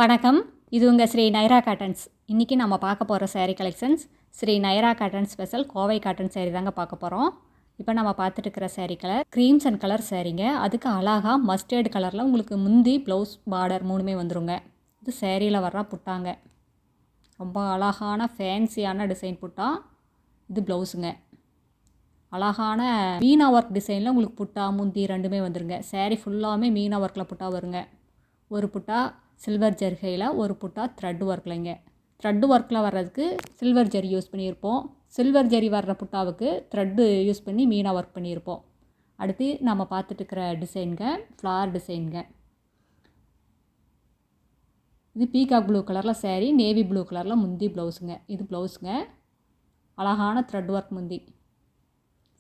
வணக்கம். இது உங்கள் ஸ்ரீ நைரா காட்டன்ஸ். இன்றைக்கி நம்ம பார்க்க போகிற saree collections Sri Naira cotton special Kovai cotton saree தாங்க பார்க்க போகிறோம். இப்போ நம்ம பார்த்துட்டு இருக்கிற saree colour creams and colour சாரீங்க. அதுக்கு அழகாக மஸ்டர்டு கலரில் உங்களுக்கு முந்தி ப்ளவுஸ் பார்டர் மூணுமே வந்துருங்க. இது சேரீயில் வர்ற புட்டாங்க. ரொம்ப அழகான ஃபேன்சியான டிசைன் புட்டா. இது ப்ளவுஸுங்க. அழகான மீனா ஒர்க் டிசைனில் உங்களுக்கு புட்டா முந்தி ரெண்டுமே வந்துருங்க. saree ஃபுல்லாமே மீனா ஒர்க்கில் புட்டா வருங்க. ஒரு புட்டா சில்வர் ஜரிகையில், ஒரு புட்டா த்ரெட் ஒர்க்லைங்க. த்ரெட் ஒர்க்கில் வர்றதுக்கு சில்வர் ஜரி யூஸ் பண்ணியிருப்போம். சில்வர் ஜரி வர்ற புட்டாவுக்கு த்ரெட்டு யூஸ் பண்ணி மீனா ஒர்க் பண்ணியிருப்போம். அடுத்து நம்ம பார்த்துட்டு இருக்கிற டிசைனுங்க ஃப்ளார் டிசைனுங்க. இது பீகாக் ப்ளூ கலரில் saree, நேவி ப்ளூ கலரில் முந்தி ப்ளவுஸுங்க. இது ப்ளவுஸுங்க. அழகான த்ரெட் ஒர்க் முந்தி.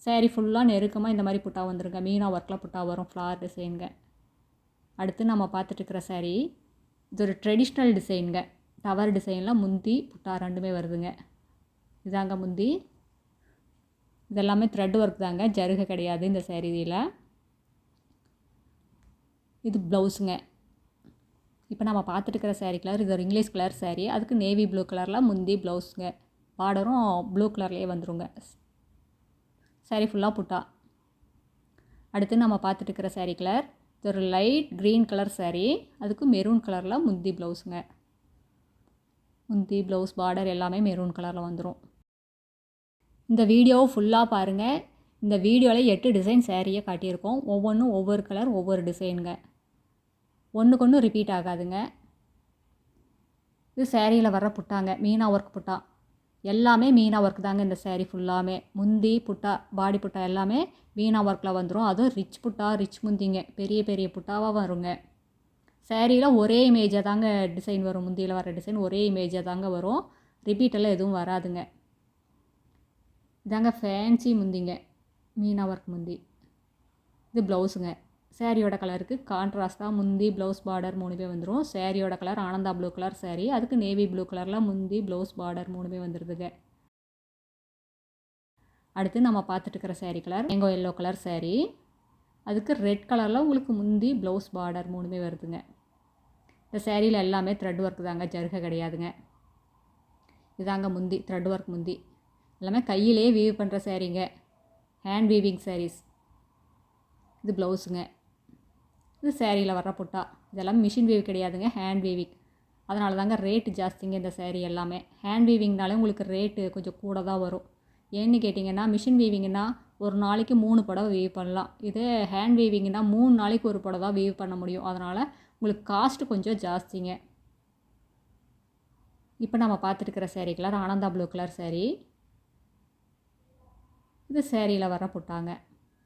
saree ஃபுல்லாக நெருக்கமாக இந்த மாதிரி புட்டா வந்துருங்க. மீனா ஒர்க்கில் புட்டா வரும். ஃப்ளார் டிசைனுங்க. அடுத்து நம்ம பார்த்துட்டு இருக்கிற saree இது ஒரு ட்ரெடிஷ்னல் டிசைனுங்க. டவர் டிசைனில் முந்தி புட்டா ரெண்டுமே வருதுங்க. இதாங்க முந்தி. இதெல்லாமே த்ரெட் ஒர்க் தாங்க, ஜருகை கிடையாது இந்த சேரீயில். இது ப்ளவுஸுங்க. இப்போ நம்ம பார்த்துட்டு இருக்கிற saree கலர் இது ஒரு இங்கிலீஷ் கலர் saree. அதுக்கு நேவி ப்ளூ கலரில் முந்தி ப்ளவுஸுங்க. பார்டரும் ப்ளூ கலர்லேயே வந்துருங்க. saree ஃபுல்லாக புட்டா. அடுத்து நம்ம பார்த்துட்டு இருக்கிற saree கலர் இது ஒரு லைட் க்ரீன் கலர் saree. அதுக்கு மெரூன் கலரில் முந்தி ப்ளவுஸுங்க. முந்தி ப்ளவுஸ் பார்டர் எல்லாமே மெரூன் கலரில் வந்துடும். இந்த வீடியோவை ஃபுல்லாக பாருங்கள். இந்த வீடியோவில் 8 டிசைன் சாரியை காட்டியிருக்கோம். ஒவ்வொன்றும் ஒவ்வொரு கலர் ஒவ்வொரு டிசைனுங்க. ஒன்றுக்கு ஒன்று ரிப்பீட் ஆகாதுங்க. இது சேரீயில் வர்ற புட்டாங்க. மீனா ஒர்க் புட்டா எல்லாமே மீனா ஒர்க் தாங்க. இந்த saree ஃபுல்லாமே முந்தி புட்டா பாடி புட்டா எல்லாமே மீனா ஒர்க்கில் வந்துடும். அதுவும் ரிச் புட்டா ரிச் முந்திங்க. பெரிய பெரிய புட்டாவாக வருங்க. சேரீயில் ஒரே இமேஜாக தாங்க டிசைன் வரும். முந்தியில் வர டிசைன் ஒரே இமேஜாக தாங்க வரும். ரிப்பீட்டெல்லாம் எதுவும் வராதுங்க. இதாங்க ஃபேன்சி முந்திங்க. மீனா ஒர்க் முந்தி. இது ப்ளவுஸுங்க. சேரீயோட கலருக்கு கான்ட்ராஸ்ட்டாக முந்தி ப்ளவுஸ் பார்டர் மூணுமே வந்துடும். சேரீயோட colour Ananda blue colour saree. அதுக்கு நேவி ப்ளூ கலரில் முந்தி ப்ளவுஸ் பார்டர் மூணுமே வந்துடுதுங்க. அடுத்து நம்ம பார்த்துட்டு இருக்கிற saree colour mango yellow colour saree. அதுக்கு ரெட் கலரில் உங்களுக்கு முந்தி ப்ளவுஸ் பார்டர் மூணுமே வருதுங்க. இந்த சேரீயில் எல்லாமே த்ரெட் ஒர்க் தாங்க, ஜருகை கிடையாதுங்க. இதாங்க முந்தி த்ரெட் ஒர்க் முந்தி. எல்லாமே கையிலே வீவ் பண்ணுற சாரீங்க. Hand weaving sarees. இது ப்ளவுஸுங்க. இது சேரீயில் வர்ற புட்டா. இதெல்லாம் மிஷின் வீவ் கிடையாதுங்க, ஹேண்ட் வீவிங். அதனால தாங்க ரேட்டு ஜாஸ்திங்க இந்த saree எல்லாமே. ஹேண்ட் வீவிங்னாலே உங்களுக்கு ரேட்டு கொஞ்சம் கூட தான் வரும். ஏன்னு கேட்டிங்கன்னா மிஷின் வீவிங்னா ஒரு நாளைக்கு 3 புடவை வீவ் பண்ணலாம். இதே ஹேண்ட் வீவிங்னா 3 நாளைக்கு ஒரு புடவை தான் வீவ் பண்ண முடியும். அதனால் உங்களுக்கு காஸ்ட்டு கொஞ்சம் ஜாஸ்திங்க. இப்போ நம்ம பார்த்துட்டு இருக்கிற saree colour Ananda blue colour saree. இது சேரீயில் வர புட்டாங்க.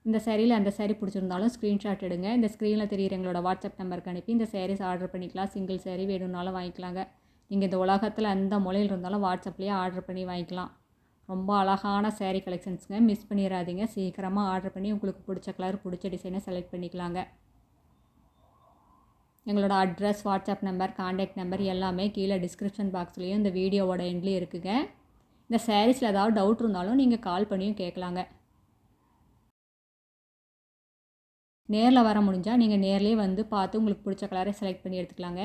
இந்த சேரீயில் அந்த saree பிடிச்சிருந்தாலும் ஸ்க்ரீன்ஷாட் எடுங்க. இந்த ஸ்க்ரீனில் தெரியுற எங்களோட வாட்ஸ்அப் நம்பருக்கு அனுப்பி இந்த sarees ஆர்டர் பண்ணிக்கலாம். சிங்கிள் saree வேணும்னாலும் வாங்கிக்கலாங்க. நீங்கள் இந்த உலகத்தில் எந்த மூலையில் இருந்தாலும் வாட்ஸ்அப்லேயே ஆர்டர் பண்ணி வாங்கிக்கலாம். ரொம்ப அழகான saree கலெக்ஷன்ஸுங்க. மிஸ் பண்ணிடாதீங்க. சீக்கிரமாக ஆர்டர் பண்ணி உங்களுக்கு பிடிச்ச கலர் பிடிச்ச டிசைனை செலக்ட் பண்ணிக்கலாங்க. எங்களோட address, WhatsApp number, contact number எல்லாமே கீழே டிஸ்கிரிப்ஷன் பாக்ஸ்லேயும் இந்த வீடியோவோட எண்ட்லேயும் இருக்குங்க. இந்த சாரீஸில் ஏதாவது டவுட் இருந்தாலும் நீங்கள் கால் பண்ணியும் கேட்கலாங்க. நேரில் வர முடிஞ்சால் நீங்கள் நேர்லேயே வந்து பார்த்து உங்களுக்கு பிடிச்ச கலரை செலக்ட் பண்ணி எடுத்துக்கலாங்க.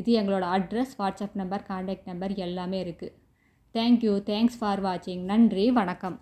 இது எங்களோட address, WhatsApp number, contact number எல்லாமே இருக்குது. தேங்க்யூ. தேங்க்ஸ் ஃபார் வாட்சிங். நன்றி. வணக்கம்.